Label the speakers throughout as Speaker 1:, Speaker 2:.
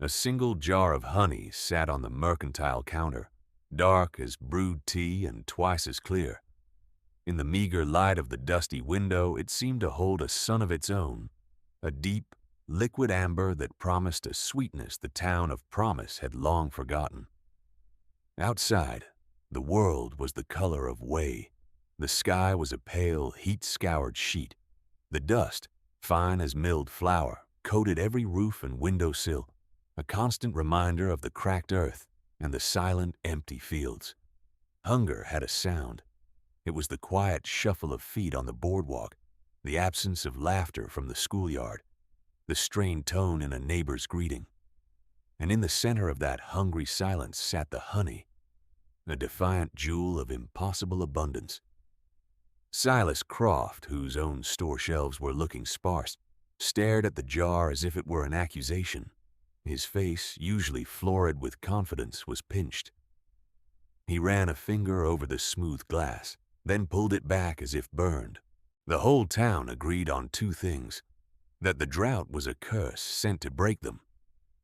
Speaker 1: A single jar of honey sat on the mercantile counter, dark as brewed tea and twice as clear. In the meager light of the dusty window, it seemed to hold a sun of its own, a deep, liquid amber that promised a sweetness the town of promise had long forgotten. Outside, the world was the color of whey. The sky was a pale, heat-scoured sheet. The dust, fine as milled flour, coated every roof and windowsill, a constant reminder of the cracked earth and the silent, empty fields. Hunger had a sound. It was the quiet shuffle of feet on the boardwalk, the absence of laughter from the schoolyard, the strained tone in a neighbor's greeting. And in the center of that hungry silence sat the honey, a defiant jewel of impossible abundance. Silas Croft, whose own store shelves were looking sparse, stared at the jar as if it were an accusation. His face, usually florid with confidence, was pinched. He ran a finger over the smooth glass, then pulled it back as if burned. The whole town agreed on two things: that the drought was a curse sent to break them,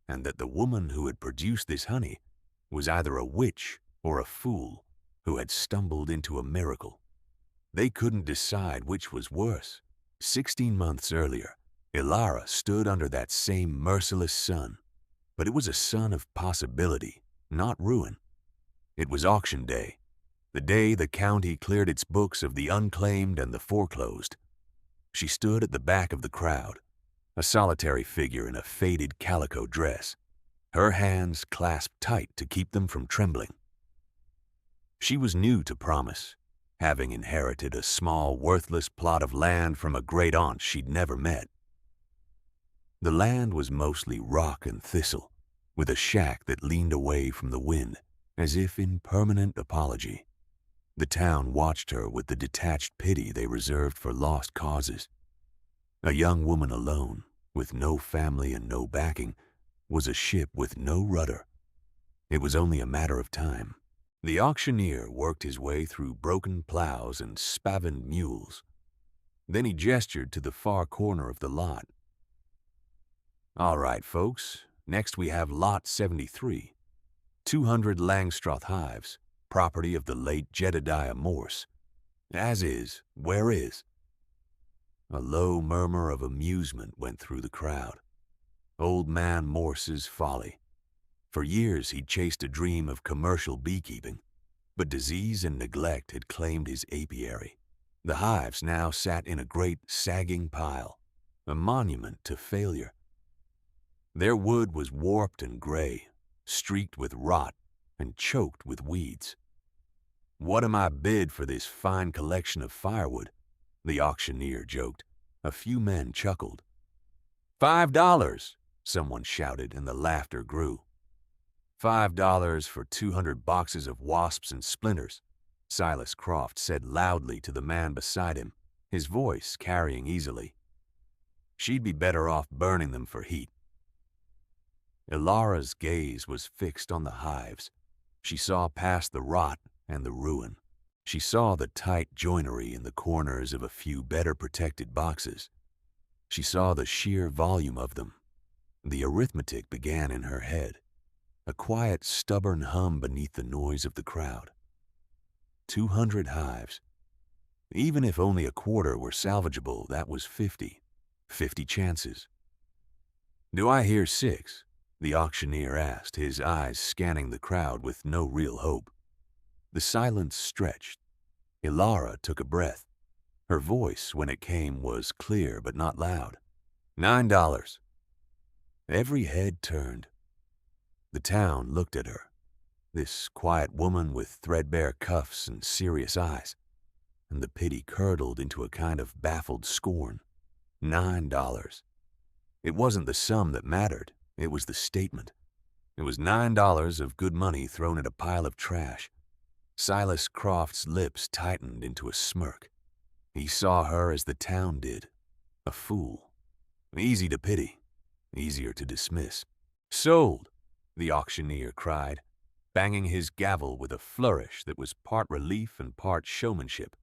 Speaker 1: and that the woman who had produced this honey was either a witch or a fool who had stumbled into a miracle. They couldn't decide which was worse. 16 months earlier, Ilara stood under that same merciless sun, but it was a sun of possibility, not ruin. It was auction day, the day the county cleared its books of the unclaimed and the foreclosed. She stood at the back of the crowd, a solitary figure in a faded calico dress, her hands clasped tight to keep them from trembling. She was new to Promise, having inherited a small, worthless plot of land from a great-aunt she'd never met. The land was mostly rock and thistle, with a shack that leaned away from the wind, as if in permanent apology. The town watched her with the detached pity they reserved for lost causes. A young woman alone, with no family and no backing, was a ship with no rudder. It was only a matter of time. The auctioneer worked his way through broken plows and spavined mules. Then he gestured to the far corner of the lot. "All right, folks, next we have Lot 73, 200 Langstroth hives, property of the late Jedediah Morse. As is, where is?" A low murmur of amusement went through the crowd. Old man Morse's folly. For years he'd chased a dream of commercial beekeeping, but disease and neglect had claimed his apiary. The hives now sat in a great sagging pile, a monument to failure. Their wood was warped and gray, streaked with rot and choked with weeds. "What am I bid for this fine collection of firewood?" the auctioneer joked. A few men chuckled. $5, someone shouted, and the laughter grew. $5 for 200 boxes of wasps and splinters, Silas Croft said loudly to the man beside him, his voice carrying easily. She'd be better off burning them for heat. Ilara's gaze was fixed on the hives. She saw past the rot and the ruin. She saw the tight joinery in the corners of a few better protected boxes. She saw the sheer volume of them. The arithmetic began in her head, a quiet, stubborn hum beneath the noise of the crowd. 200 hives. Even if only a quarter were salvageable, that was 50. 50 chances. "Do I hear 6? The auctioneer asked, his eyes scanning the crowd with no real hope. The silence stretched. Ilara took a breath. Her voice, when it came, was clear but not loud. $9. Every head turned. The town looked at her, this quiet woman with threadbare cuffs and serious eyes, and the pity curdled into a kind of baffled scorn. $9. It wasn't the sum that mattered, it was the statement. It was $9 of good money thrown at a pile of trash. Silas Croft's lips tightened into a smirk. He saw her as the town did, a fool. Easy to pity, easier to dismiss. "Sold!" the auctioneer cried, banging his gavel with a flourish that was part relief and part showmanship.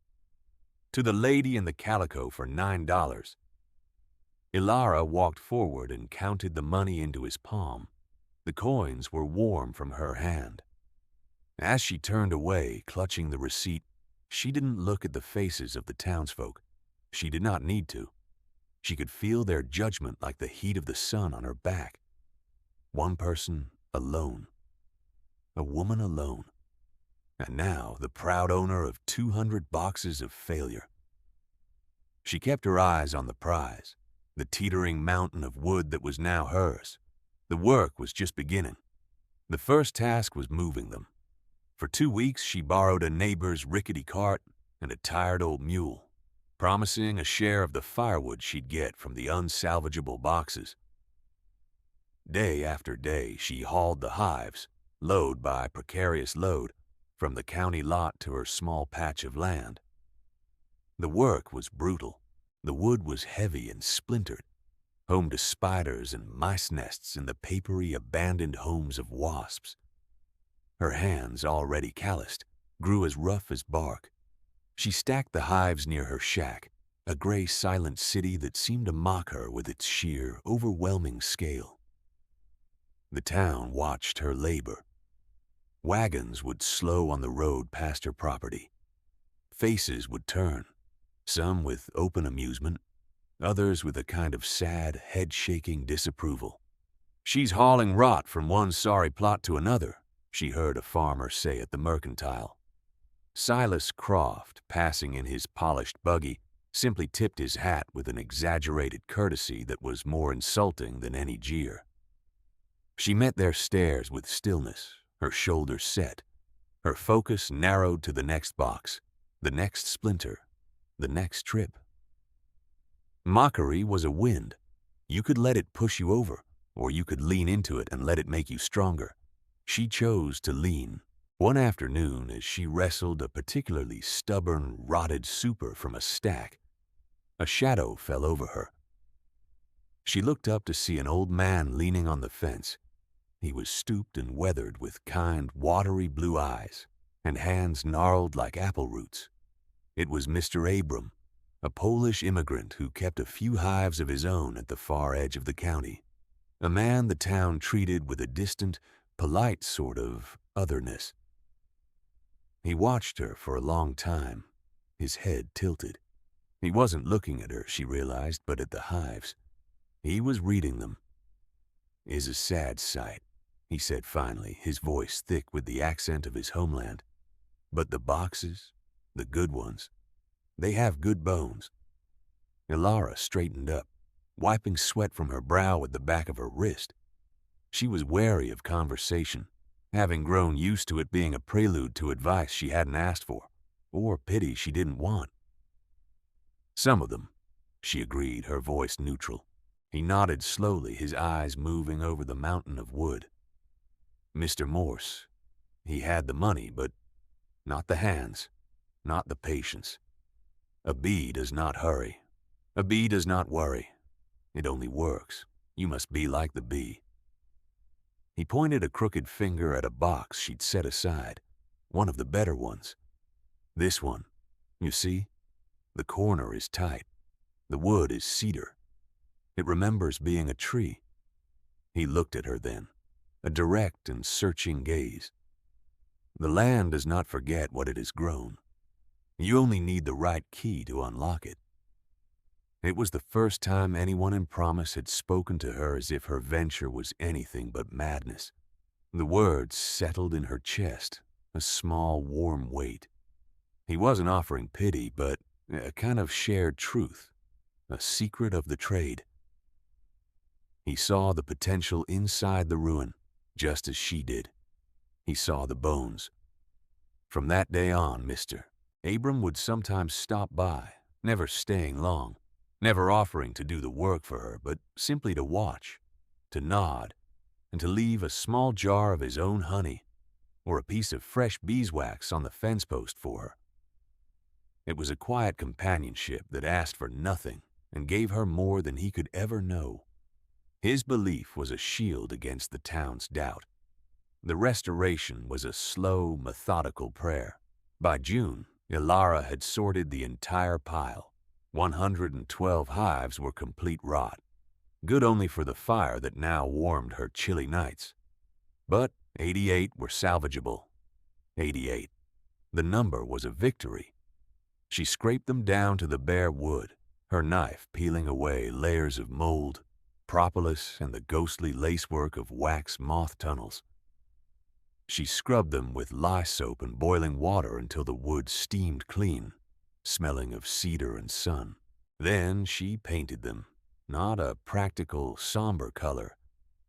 Speaker 1: "To the lady in the calico for $9. Ilara walked forward and counted the money into his palm. The coins were warm from her hand. As she turned away, clutching the receipt, she didn't look at the faces of the townsfolk. She did not need to. She could feel their judgment like the heat of the sun on her back. One person alone. A woman alone. And now the proud owner of 200 boxes of failure. She kept her eyes on the prize, the teetering mountain of wood that was now hers. The work was just beginning. The first task was moving them. For 2 weeks, she borrowed a neighbor's rickety cart and a tired old mule, promising a share of the firewood she'd get from the unsalvageable boxes. Day after day, she hauled the hives, load by precarious load, from the county lot to her small patch of land. The work was brutal. The wood was heavy and splintered, home to spiders and mice nests in the papery, abandoned homes of wasps. Her hands, already calloused, grew as rough as bark. She stacked the hives near her shack, a gray, silent city that seemed to mock her with its sheer, overwhelming scale. The town watched her labor. Wagons would slow on the road past her property. Faces would turn, some with open amusement, others with a kind of sad, head-shaking disapproval. "She's hauling rot from one sorry plot to another," she heard a farmer say at the mercantile. Silas Croft, passing in his polished buggy, simply tipped his hat with an exaggerated courtesy that was more insulting than any jeer. She met their stares with stillness, her shoulders set, her focus narrowed to the next box, the next splinter, the next trip. Mockery was a wind. You could let it push you over, or you could lean into it and let it make you stronger. She chose to lean. One afternoon, as she wrestled a particularly stubborn, rotted super from a stack, a shadow fell over her. She looked up to see an old man leaning on the fence. He was stooped and weathered with kind, watery blue eyes and hands gnarled like apple roots. It was Mr. Abram, a Polish immigrant who kept a few hives of his own at the far edge of the county, a man the town treated with a distant, polite sort of otherness. He watched her for a long time, his head tilted. He wasn't looking at her, she realized, but at the hives. He was reading them. "Is a sad sight," he said finally, his voice thick with the accent of his homeland. "But the boxes, the good ones, they have good bones." Ilara straightened up, wiping sweat from her brow with the back of her wrist. She was wary of conversation, having grown used to it being a prelude to advice she hadn't asked for, or pity she didn't want. "Some of them," she agreed, her voice neutral. He nodded slowly, his eyes moving over the mountain of wood. "Mr. Morse, he had the money, but not the hands, not the patience. A bee does not hurry. A bee does not worry. It only works. You must be like the bee." He pointed a crooked finger at a box she'd set aside, one of the better ones. "This one, you see? The corner is tight. The wood is cedar. It remembers being a tree." He looked at her then, a direct and searching gaze. "The land does not forget what it has grown. You only need the right key to unlock it." It was the first time anyone in Promise had spoken to her as if her venture was anything but madness. The words settled in her chest, a small, warm weight. He wasn't offering pity, but a kind of shared truth, a secret of the trade. He saw the potential inside the ruin, just as she did. He saw the bones. From that day on, Mr. Abram would sometimes stop by, never staying long, never offering to do the work for her, but simply to watch, to nod, and to leave a small jar of his own honey or a piece of fresh beeswax on the fence post for her. It was a quiet companionship that asked for nothing and gave her more than he could ever know. His belief was a shield against the town's doubt. The restoration was a slow, methodical prayer. By June, Ilara had sorted the entire pile. 112 hives were complete rot, good only for the fire that now warmed her chilly nights. But 88 were salvageable. 88. The number was a victory. She scraped them down to the bare wood, her knife peeling away layers of mold, propolis, and the ghostly lacework of wax moth tunnels. She scrubbed them with lye soap and boiling water until the wood steamed clean, smelling of cedar and sun. Then she painted them, not a practical, somber color,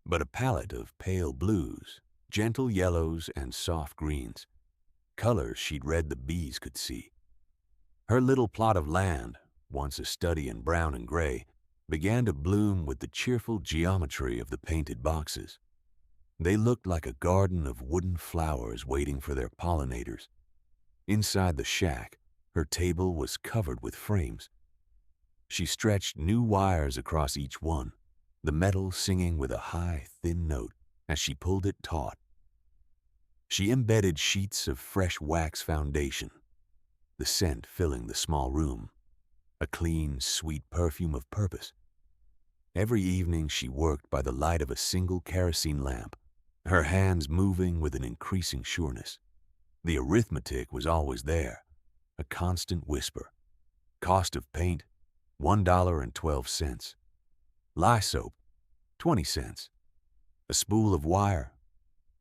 Speaker 1: but a palette of pale blues, gentle yellows, and soft greens, colors she'd read the bees could see. Her little plot of land, once a study in brown and gray, began to bloom with the cheerful geometry of the painted boxes. They looked like a garden of wooden flowers waiting for their pollinators. Inside the shack, her table was covered with frames. She stretched new wires across each one, the metal singing with a high, thin note as she pulled it taut. She embedded sheets of fresh wax foundation, the scent filling the small room, a clean, sweet perfume of purpose. Every evening she worked by the light of a single kerosene lamp, her hands moving with an increasing sureness. The arithmetic was always there, a constant whisper. Cost of paint, $1.12. Lye soap, 20 cents. A spool of wire,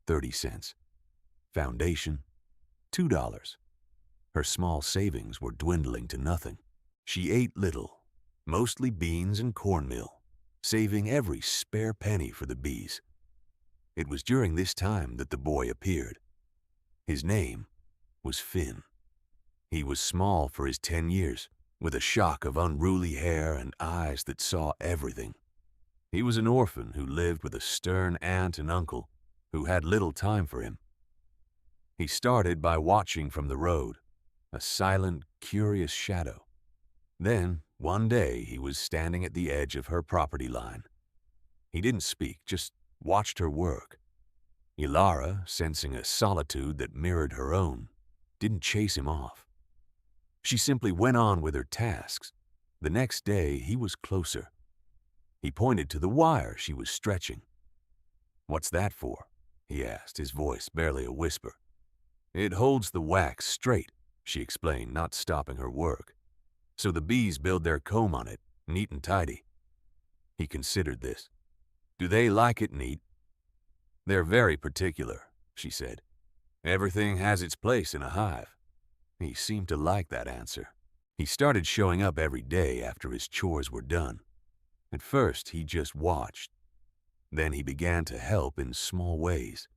Speaker 1: 30 cents. Foundation, $2. Her small savings were dwindling to nothing. She ate little, mostly beans and cornmeal, saving every spare penny for the bees. It was during this time that the boy appeared. His name was Finn. He was small for his 10 years, with a shock of unruly hair and eyes that saw everything. He was an orphan who lived with a stern aunt and uncle who had little time for him. He started by watching from the road, a silent, curious shadow. Then, one day, he was standing at the edge of her property line. He didn't speak, just watched her work. Ilara, sensing a solitude that mirrored her own, didn't chase him off. She simply went on with her tasks. The next day, he was closer. He pointed to the wire she was stretching. "What's that for?" he asked, his voice barely a whisper. "It holds the wax straight," she explained, not stopping her work. "So the bees build their comb on it, neat and tidy." He considered this. "Do they like it neat?" "They're very particular," she said. "Everything has its place in a hive." He seemed to like that answer. He started showing up every day after his chores were done. At first, he just watched. Then he began to help in small ways.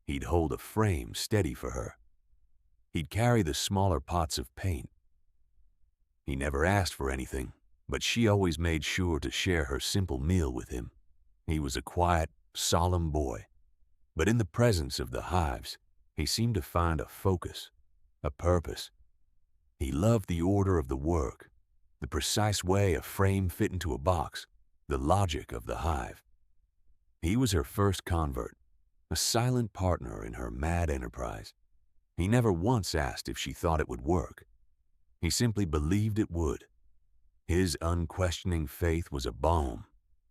Speaker 1: He'd hold a frame steady for her. He'd carry the smaller pots of paint. He never asked for anything, but she always made sure to share her simple meal with him. He was a quiet, solemn boy, but in the presence of the hives, he seemed to find a focus, a purpose. He loved the order of the work, the precise way a frame fit into a box, the logic of the hive. He was her first convert, a silent partner in her mad enterprise. He never once asked if she thought it would work. He simply believed it would. His unquestioning faith was a balm,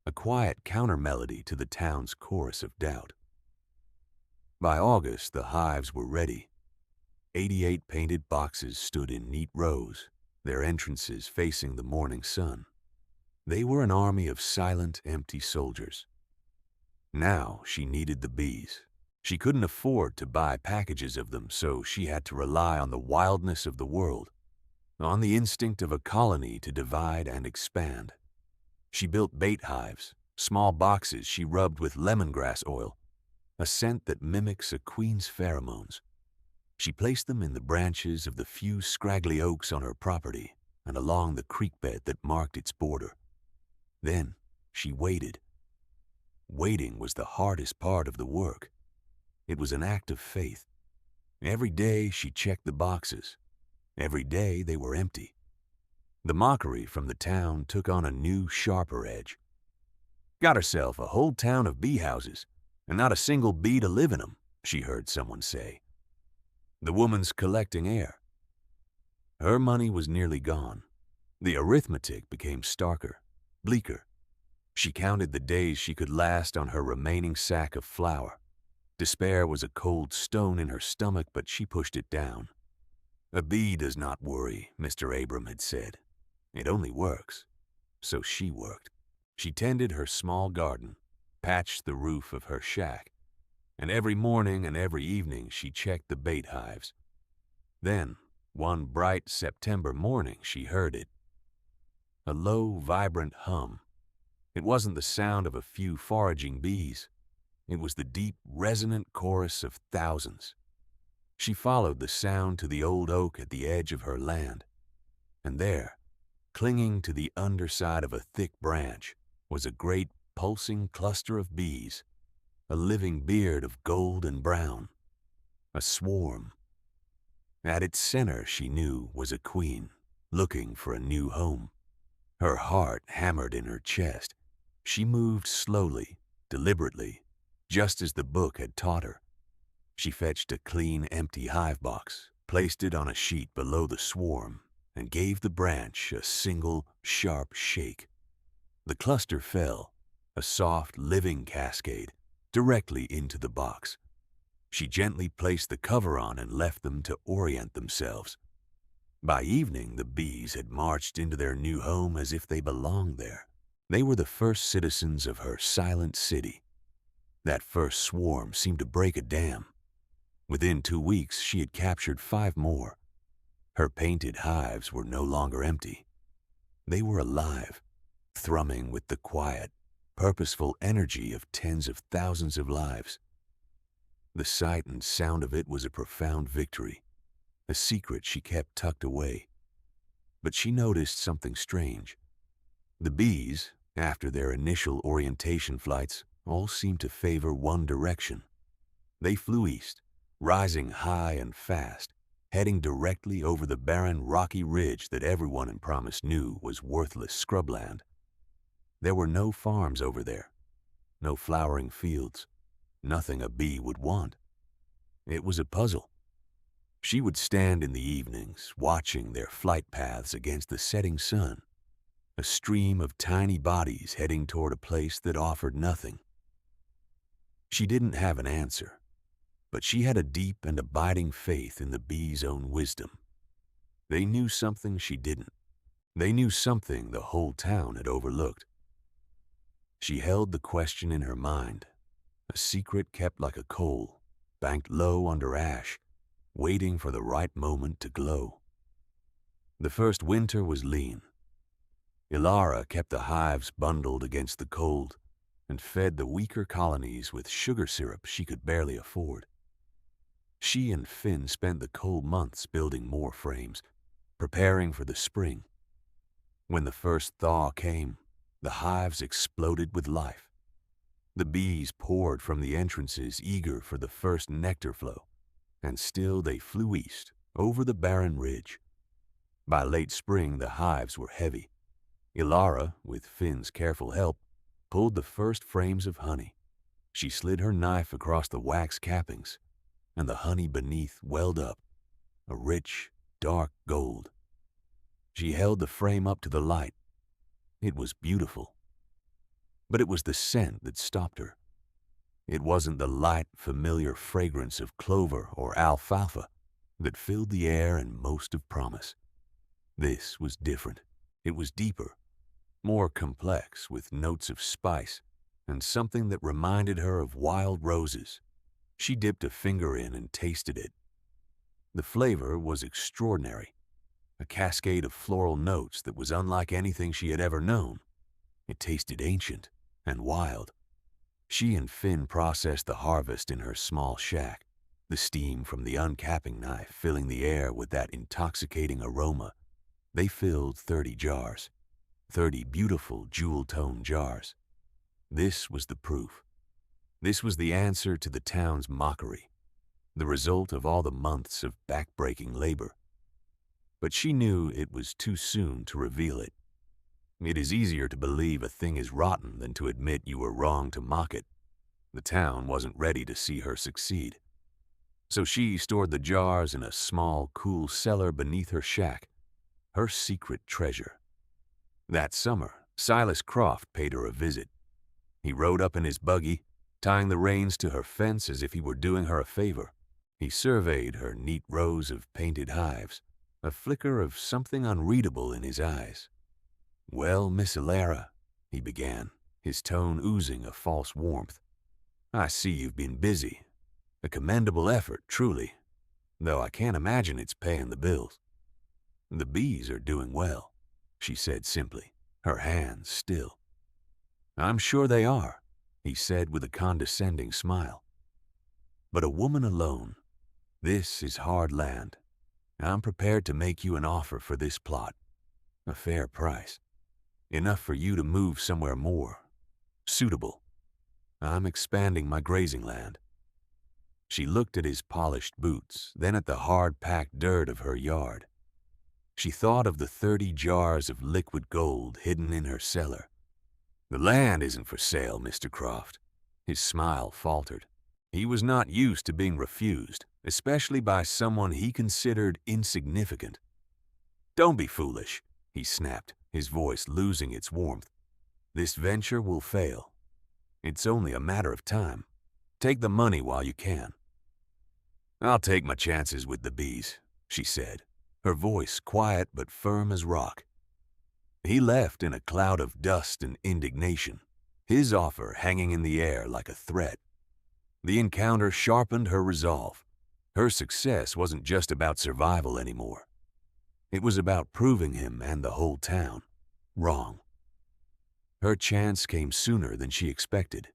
Speaker 1: a quiet counter-melody to the town's chorus of doubt. By August, the hives were ready. 88 painted boxes stood in neat rows, their entrances facing the morning sun. They were an army of silent, empty soldiers. Now she needed the bees. She couldn't afford to buy packages of them, so she had to rely on the wildness of the world, on the instinct of a colony to divide and expand. She built bait hives, small boxes she rubbed with lemongrass oil, a scent that mimics a queen's pheromones. She placed them in the branches of the few scraggly oaks on her property and along the creek bed that marked its border. Then she waited. Waiting was the hardest part of the work. It was an act of faith. Every day she checked the boxes. Every day they were empty. The mockery from the town took on a new, sharper edge. "Got herself a whole town of bee houses, and not a single bee to live in them," she heard someone say. "The woman's collecting air." Her money was nearly gone. The arithmetic became starker, bleaker. She counted the days she could last on her remaining sack of flour. Despair was a cold stone in her stomach, but she pushed it down. "A bee does not worry," Mr. Abram had said. "It only works." So she worked. She tended her small garden, patched the roof of her shack, and every morning and every evening she checked the bait hives. Then, one bright September morning, she heard it. A low, vibrant hum. It wasn't the sound of a few foraging bees. It was the deep, resonant chorus of thousands. She followed the sound to the old oak at the edge of her land, and there, clinging to the underside of a thick branch, was a great, pulsing cluster of bees, a living beard of gold and brown, a swarm. At its center, she knew, was a queen, looking for a new home. Her heart hammered in her chest. She moved slowly, deliberately, just as the book had taught her. She fetched a clean, empty hive box, placed it on a sheet below the swarm, and gave the branch a single, sharp shake. The cluster fell, a soft, living cascade, directly into the box. She gently placed the cover on and left them to orient themselves. By evening, the bees had marched into their new home as if they belonged there. They were the first citizens of her silent city. That first swarm seemed to break a dam. Within 2 weeks, she had captured 5 more. Her painted hives were no longer empty. They were alive, thrumming with the quiet, purposeful energy of tens of thousands of lives. The sight and sound of it was a profound victory, a secret she kept tucked away. But she noticed something strange. The bees, after their initial orientation flights, all seemed to favor one direction. They flew east, rising high and fast, heading directly over the barren rocky ridge that everyone in Promise knew was worthless scrubland. There were no farms over there, no flowering fields, nothing a bee would want. It was a puzzle. She would stand in the evenings, watching their flight paths against the setting sun, a stream of tiny bodies heading toward a place that offered nothing. She didn't have an answer, but she had a deep and abiding faith in the bees' own wisdom. They knew something she didn't. They knew something the whole town had overlooked. She held the question in her mind, a secret kept like a coal, banked low under ash, waiting for the right moment to glow. The first winter was lean. Ilara kept the hives bundled against the cold and fed the weaker colonies with sugar syrup she could barely afford. She and Finn spent the cold months building more frames, preparing for the spring. When the first thaw came, the hives exploded with life. The bees poured from the entrances, eager for the first nectar flow, and still they flew east, over the barren ridge. By late spring, the hives were heavy. Ilara, with Finn's careful help, pulled the first frames of honey. She slid her knife across the wax cappings, and the honey beneath welled up, a rich, dark gold. She held the frame up to the light. It was beautiful. But it was the scent that stopped her. It wasn't the light, familiar fragrance of clover or alfalfa that filled the air and most of Promise. This was different. It was deeper, more complex, with notes of spice and something that reminded her of wild roses. She dipped a finger in and tasted it. The flavor was extraordinary, a cascade of floral notes that was unlike anything she had ever known. It tasted ancient and wild. She and Finn processed the harvest in her small shack, the steam from the uncapping knife filling the air with that intoxicating aroma. They filled 30 jars, 30 beautiful jewel-toned jars. This was the proof. This was the answer to the town's mockery, the result of all the months of back-breaking labor. But she knew it was too soon to reveal it. It is easier to believe a thing is rotten than to admit you were wrong to mock it. The town wasn't ready to see her succeed. So she stored the jars in a small, cool cellar beneath her shack, her secret treasure. That summer, Silas Croft paid her a visit. He rode up in his buggy, tying the reins to her fence as if he were doing her a favor. He surveyed her neat rows of painted hives, a flicker of something unreadable in his eyes. "Well, Miss Alara," he began, his tone oozing a false warmth, "I see you've been busy. A commendable effort, truly, though I can't imagine it's paying the bills." "The bees are doing well," she said simply, her hands still. "I'm sure they are," he said with a condescending smile. "But a woman alone, this is hard land. I'm prepared to make you an offer for this plot, a fair price, enough for you to move somewhere more suitable. I'm expanding my grazing land." She looked at his polished boots, then at the hard-packed dirt of her yard. She thought of the 30 jars of liquid gold hidden in her cellar. "The land isn't for sale, Mr. Croft." His smile faltered. He was not used to being refused, especially by someone he considered insignificant. "Don't be foolish," he snapped, his voice losing its warmth. "This venture will fail. It's only a matter of time. Take the money while you can." "I'll take my chances with the bees," she said, her voice quiet but firm as rock. He left in a cloud of dust and indignation, his offer hanging in the air like a threat. The encounter sharpened her resolve. Her success wasn't just about survival anymore. It was about proving him and the whole town wrong. Her chance came sooner than she expected.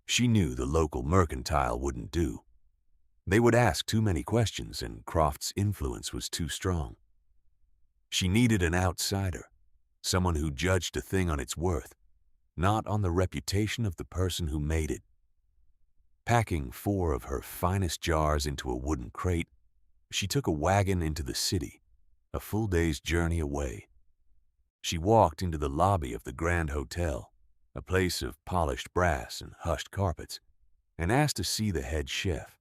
Speaker 1: She knew the local mercantile wouldn't do. They would ask too many questions, and Croft's influence was too strong. She needed an outsider, someone who judged a thing on its worth, not on the reputation of the person who made it. Packing 4 of her finest jars into a wooden crate, she took a wagon into the city, a full day's journey away. She walked into the lobby of the Grand Hotel, a place of polished brass and hushed carpets, and asked to see the head chef.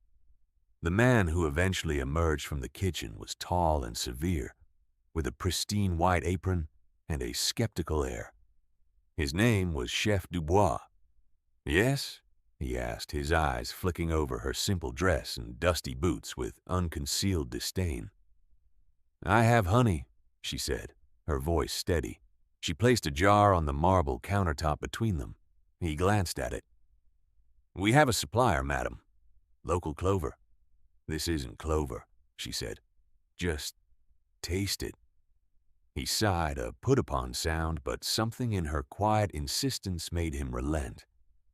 Speaker 1: The man who eventually emerged from the kitchen was tall and severe, with a pristine white apron and a skeptical air. His name was Chef Dubois. "Yes?" he asked, his eyes flicking over her simple dress and dusty boots with unconcealed disdain. "I have honey," she said, her voice steady. She placed a jar on the marble countertop between them. He glanced at it. "We have a supplier, madam. Local clover." "This isn't clover," she said. "Just taste it." He sighed, a put-upon sound, but something in her quiet insistence made him relent.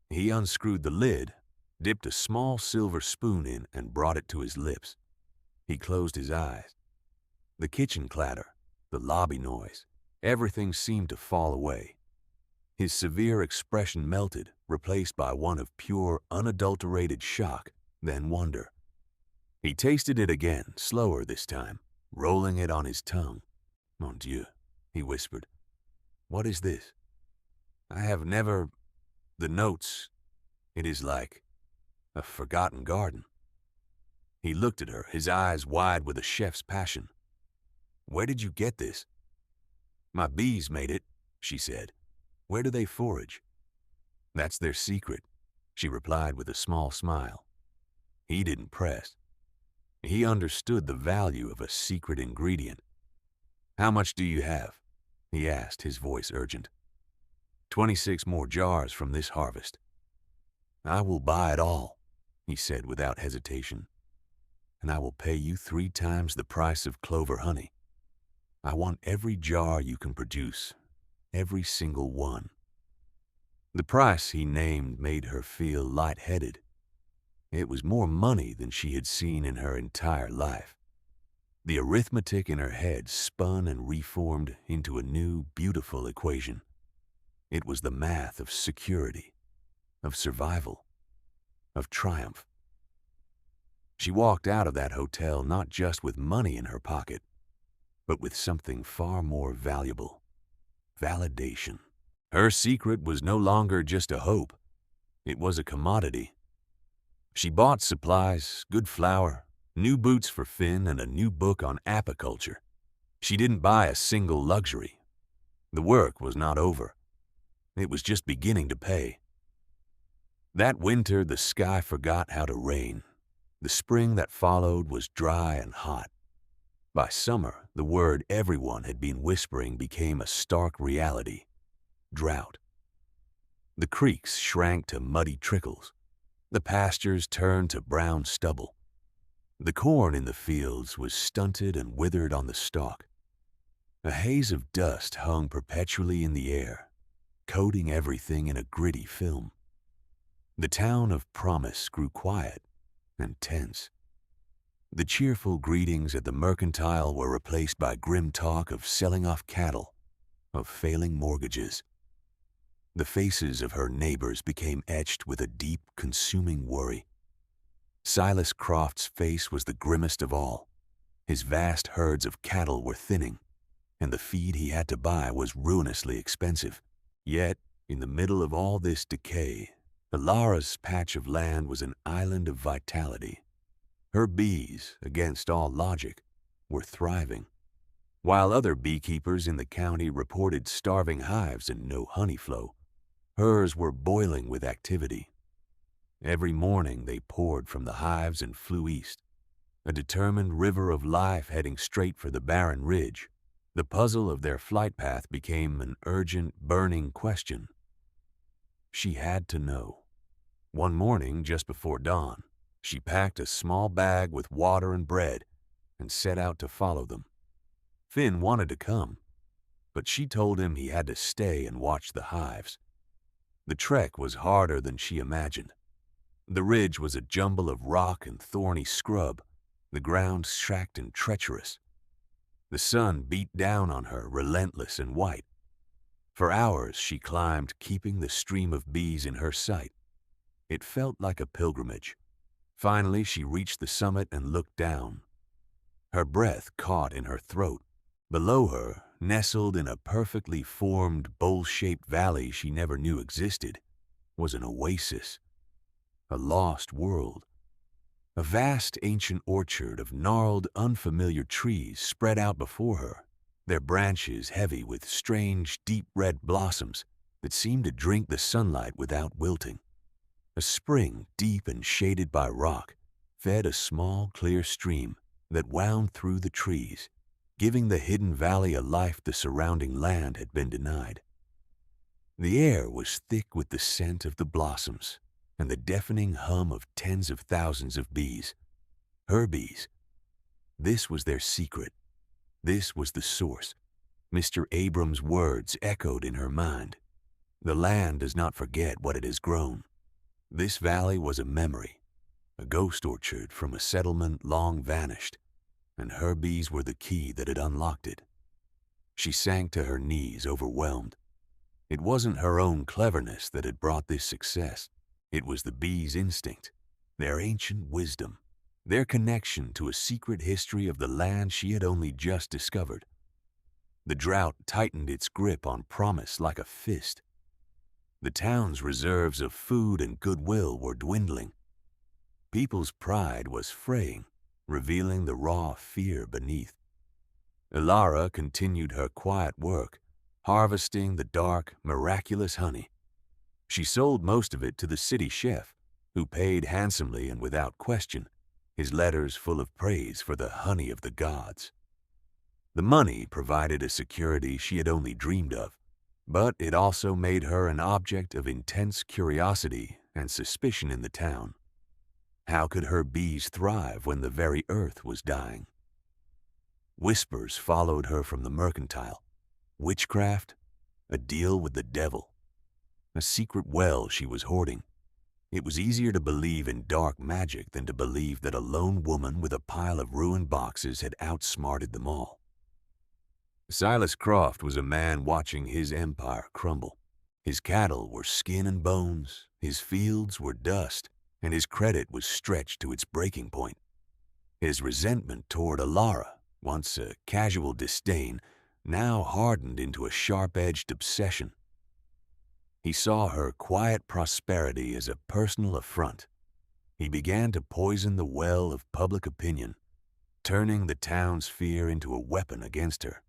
Speaker 1: He unscrewed the lid, dipped a small silver spoon in, and brought it to his lips. He closed his eyes. The kitchen clatter, the lobby noise, everything seemed to fall away. His severe expression melted, replaced by one of pure, unadulterated shock, then wonder. He tasted it again, slower this time, rolling it on his tongue. "Mon Dieu," he whispered. "What is this? I have never... The notes, it is like a forgotten garden." He looked at her, his eyes wide with a chef's passion. "Where did you get this?" "My bees made it," she said. "Where do they forage?" "That's their secret," she replied with a small smile. He didn't press. He understood the value of a secret ingredient. "How much do you have?" he asked, his voice urgent. 26 more jars from this harvest." "I will buy it all," he said without hesitation. "And I will pay you 3 times the price of clover honey. I want every jar you can produce, every single one." The price he named made her feel lightheaded. It was more money than she had seen in her entire life. The arithmetic in her head spun and reformed into a new, beautiful equation. It was the math of security, of survival, of triumph. She walked out of that hotel not just with money in her pocket, but with something far more valuable: validation. Her secret was no longer just a hope. It was a commodity. She bought supplies, good flour, new boots for Finn, and a new book on apiculture. She didn't buy a single luxury. The work was not over. It was just beginning to pay. That winter, the sky forgot how to rain. The spring that followed was dry and hot. By summer, the word everyone had been whispering became a stark reality: drought. The creeks shrank to muddy trickles. The pastures turned to brown stubble. The corn in the fields was stunted and withered on the stalk. A haze of dust hung perpetually in the air, coating everything in a gritty film. The town of promise grew quiet and tense. The cheerful greetings at the mercantile were replaced by grim talk of selling off cattle, of failing mortgages. The faces of her neighbors became etched with a deep, consuming worry. Silas Croft's face was the grimmest of all. His vast herds of cattle were thinning, and the feed he had to buy was ruinously expensive. Yet, in the middle of all this decay, Ilara's patch of land was an island of vitality. Her bees, against all logic, were thriving. While other beekeepers in the county reported starving hives and no honey flow, hers were boiling with activity. Every morning they poured from the hives and flew east, a determined river of life heading straight for the barren ridge. The puzzle of their flight path became an urgent, burning question. She had to know. One morning, just before dawn, she packed a small bag with water and bread and set out to follow them. Finn wanted to come, but she told him he had to stay and watch the hives. The trek was harder than she imagined. The ridge was a jumble of rock and thorny scrub, the ground shacked and treacherous. The sun beat down on her, relentless and white. For hours she climbed, keeping the stream of bees in her sight. It felt like a pilgrimage. Finally, she reached the summit and looked down. Her breath caught in her throat. Below her, nestled in a perfectly formed, bowl-shaped valley she never knew existed, was an oasis, a lost world. A vast ancient orchard of gnarled, unfamiliar trees spread out before her, their branches heavy with strange, deep red blossoms that seemed to drink the sunlight without wilting. A spring, deep and shaded by rock, fed a small, clear stream that wound through the trees, giving the hidden valley a life the surrounding land had been denied. The air was thick with the scent of the blossoms and the deafening hum of tens of thousands of bees. Her bees. This was their secret. This was the source. Mr. Abram's words echoed in her mind. The land does not forget what it has grown. This valley was a memory, a ghost orchard from a settlement long vanished, and her bees were the key that had unlocked it. She sank to her knees, overwhelmed. It wasn't her own cleverness that had brought this success. It was the bees' instinct, their ancient wisdom, their connection to a secret history of the land she had only just discovered. The drought tightened its grip on promise like a fist. The town's reserves of food and goodwill were dwindling. People's pride was fraying, revealing the raw fear beneath. Ilara continued her quiet work, harvesting the dark, miraculous honey. She sold most of it to the city chef, who paid handsomely and without question, his letters full of praise for the honey of the gods. The money provided a security she had only dreamed of, but it also made her an object of intense curiosity and suspicion in the town. How could her bees thrive when the very earth was dying? Whispers followed her from the mercantile. Witchcraft, a deal with the devil, a secret well she was hoarding. It was easier to believe in dark magic than to believe that a lone woman with a pile of ruined boxes had outsmarted them all. Silas Croft was a man watching his empire crumble. His cattle were skin and bones, his fields were dust, and his credit was stretched to its breaking point. His resentment toward Ilara, once a casual disdain, now hardened into a sharp-edged obsession. He saw her quiet prosperity as a personal affront. He began to poison the well of public opinion, turning the town's fear into a weapon against her.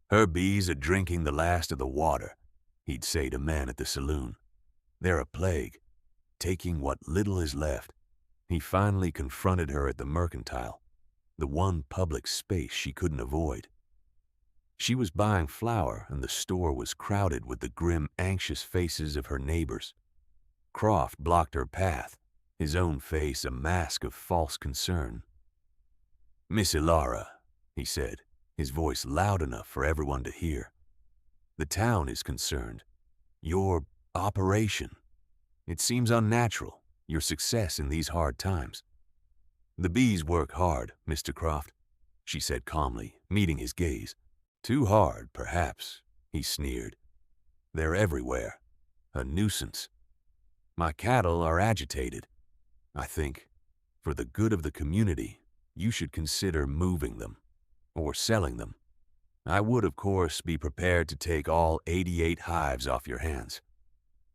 Speaker 1: "Her bees are drinking the last of the water," he'd say to men at the saloon. "They're a plague. taking what little is left. He finally confronted her at the mercantile, the one public space she couldn't avoid. She was buying flour, and the store was crowded with the grim, anxious faces of her neighbors. Croft blocked her path, his own face a mask of false concern. "Miss Ilara," he said, his voice loud enough for everyone to hear. "The town is concerned. Your operation. It seems unnatural, your success in these hard times." "The bees work hard, Mr. Croft," she said calmly, meeting his gaze. "Too hard, perhaps," he sneered. "They're everywhere. A nuisance. My cattle are agitated. I think, for the good of the community, you should consider moving them, or selling them. I would, of course, be prepared to take all 88 hives off your hands,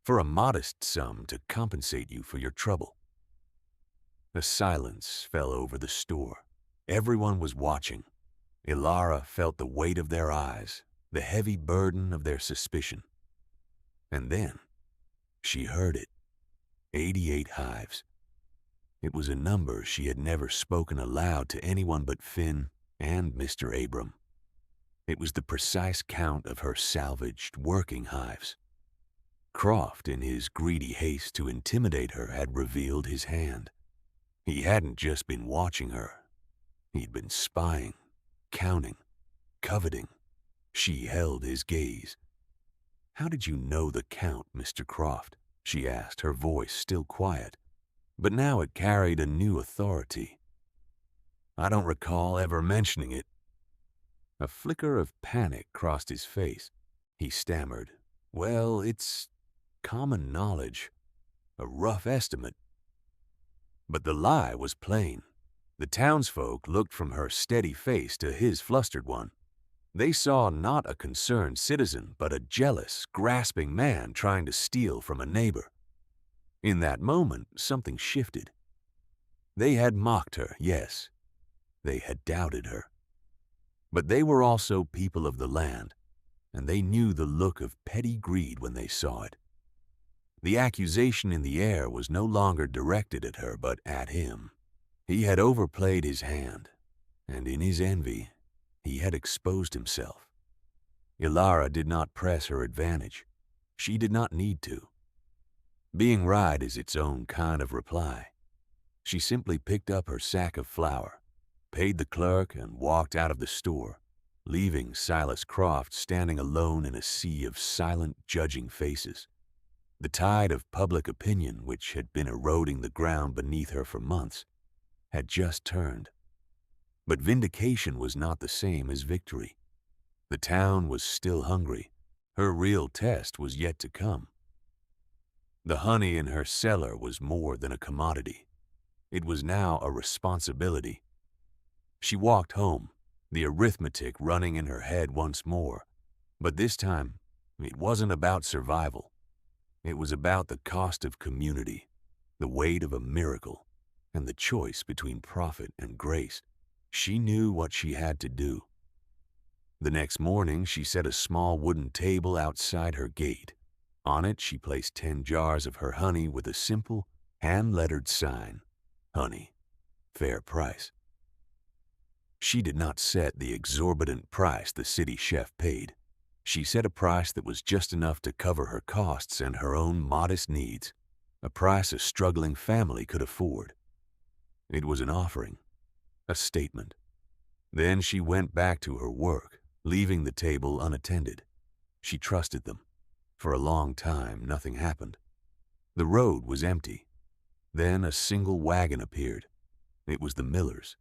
Speaker 1: for a modest sum to compensate you for your trouble." A silence fell over the store. Everyone was watching. Ilara felt the weight of their eyes, the heavy burden of their suspicion. And then she heard it. 88 hives. It was a number she had never spoken aloud to anyone but Finn and Mr. Abram. It was the precise count of her salvaged working hives. Croft, in his greedy haste to intimidate her, had revealed his hand. He hadn't just been watching her. He'd been spying, counting, coveting. She held his gaze. "How did you know the count, Mr. Croft?" she asked, her voice still quiet. But now it carried a new authority. "I don't recall ever mentioning it." A flicker of panic crossed his face. He stammered, "Well, it's common knowledge. A rough estimate." But the lie was plain. The townsfolk looked from her steady face to his flustered one. They saw not a concerned citizen, but a jealous, grasping man trying to steal from a neighbor. In that moment, something shifted. They had mocked her, yes. They had doubted her. But they were also people of the land, and they knew the look of petty greed when they saw it. The accusation in the air was no longer directed at her, but at him. He had overplayed his hand, and in his envy, he had exposed himself. Ilara did not press her advantage. She did not need to. Being right is its own kind of reply. She simply picked up her sack of flour, paid the clerk, and walked out of the store, leaving Silas Croft standing alone in a sea of silent, judging faces. The tide of public opinion, which had been eroding the ground beneath her for months, had just turned. But vindication was not the same as victory. The town was still hungry. Her real test was yet to come. The honey in her cellar was more than a commodity. It was now a responsibility. She walked home, the arithmetic running in her head once more. But this time, it wasn't about survival. It was about the cost of community, the weight of a miracle, and the choice between profit and grace. She knew what she had to do. The next morning, she set a small wooden table outside her gate. On it, she placed 10 jars of her honey with a simple, hand-lettered sign, "Honey, fair price." She did not set the exorbitant price the city chef paid. She set a price that was just enough to cover her costs and her own modest needs, a price a struggling family could afford. It was an offering, a statement. Then she went back to her work, leaving the table unattended. She trusted them. For a long time, nothing happened. The road was empty. Then a single wagon appeared. It was the Millers,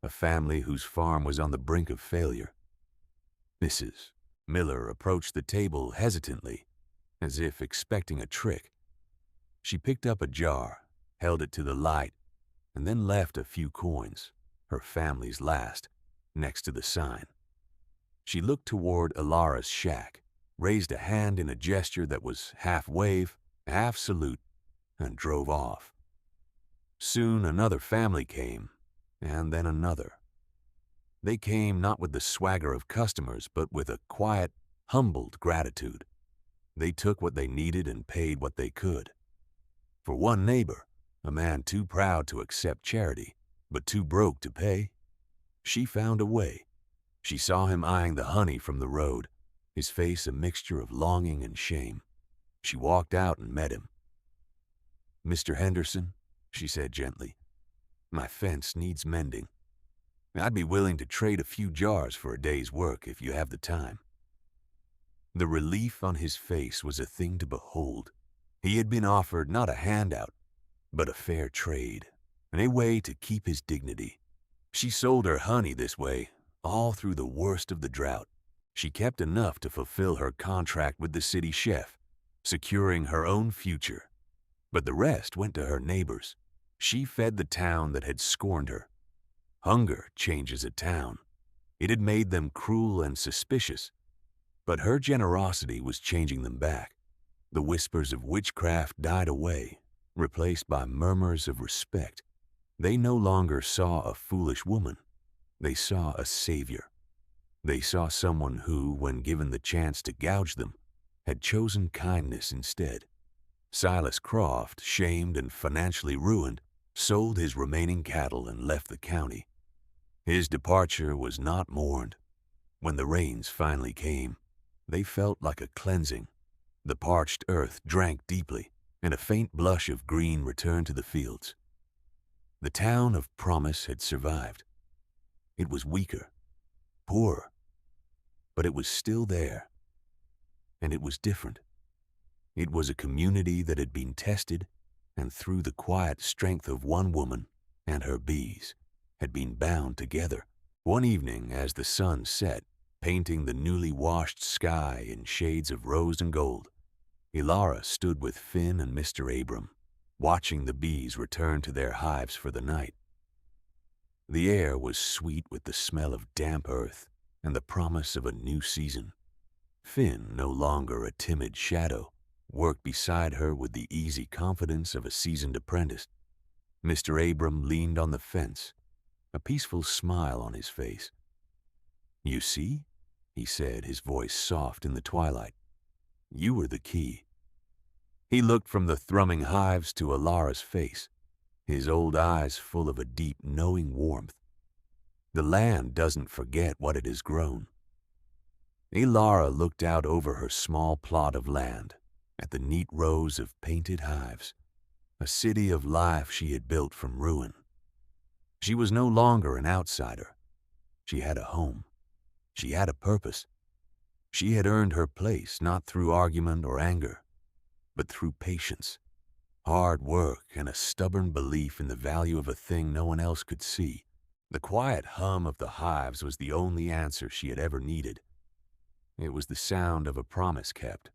Speaker 1: a family whose farm was on the brink of failure. Mrs. Miller approached the table hesitantly, as if expecting a trick. She picked up a jar, held it to the light, and then left a few coins, her family's last, next to the sign. She looked toward Ilara's shack, raised a hand in a gesture that was half wave, half salute, and drove off. Soon another family came, and then another. They came not with the swagger of customers, but with a quiet, humbled gratitude. They took what they needed and paid what they could. For one neighbor, a man too proud to accept charity, but too broke to pay, she found a way. She saw him eyeing the honey from the road, his face a mixture of longing and shame. She walked out and met him. "Mr. Henderson," she said gently, "my fence needs mending. I'd be willing to trade a few jars for a day's work if you have the time." The relief on his face was a thing to behold. He had been offered not a handout, but a fair trade, and a way to keep his dignity. She sold her honey this way, all through the worst of the drought. She kept enough to fulfill her contract with the city chef, securing her own future. But the rest went to her neighbors. She fed the town that had scorned her. Hunger changes a town. It had made them cruel and suspicious, but her generosity was changing them back. The whispers of witchcraft died away, replaced by murmurs of respect. They no longer saw a foolish woman. They saw a savior. They saw someone who, when given the chance to gouge them, had chosen kindness instead. Silas Croft, shamed and financially ruined, sold his remaining cattle and left the county. His departure was not mourned. When the rains finally came, they felt like a cleansing. The parched earth drank deeply, and a faint blush of green returned to the fields. The town of promise had survived. It was weaker, poorer, but it was still there. And it was different. It was a community that had been tested, and through the quiet strength of one woman and her bees, had been bound together. One evening, as the sun set, painting the newly washed sky in shades of rose and gold, Ilara stood with Finn and Mr. Abram, watching the bees return to their hives for the night. The air was sweet with the smell of damp earth and the promise of a new season. Finn, no longer a timid shadow, worked beside her with the easy confidence of a seasoned apprentice. Mr. Abram leaned on the fence, a peaceful smile on his face. "You see," he said, his voice soft in the twilight, "you were the key." He looked from the thrumming hives to Ilara's face, his old eyes full of a deep, knowing warmth. The land doesn't forget what it has grown. Ilara looked out over her small plot of land, at the neat rows of painted hives, a city of life she had built from ruin. She was no longer an outsider. She had a home. She had a purpose. She had earned her place not through argument or anger, but through patience, hard work, and a stubborn belief in the value of a thing no one else could see. The quiet hum of the hives was the only answer she had ever needed. It was the sound of a promise kept,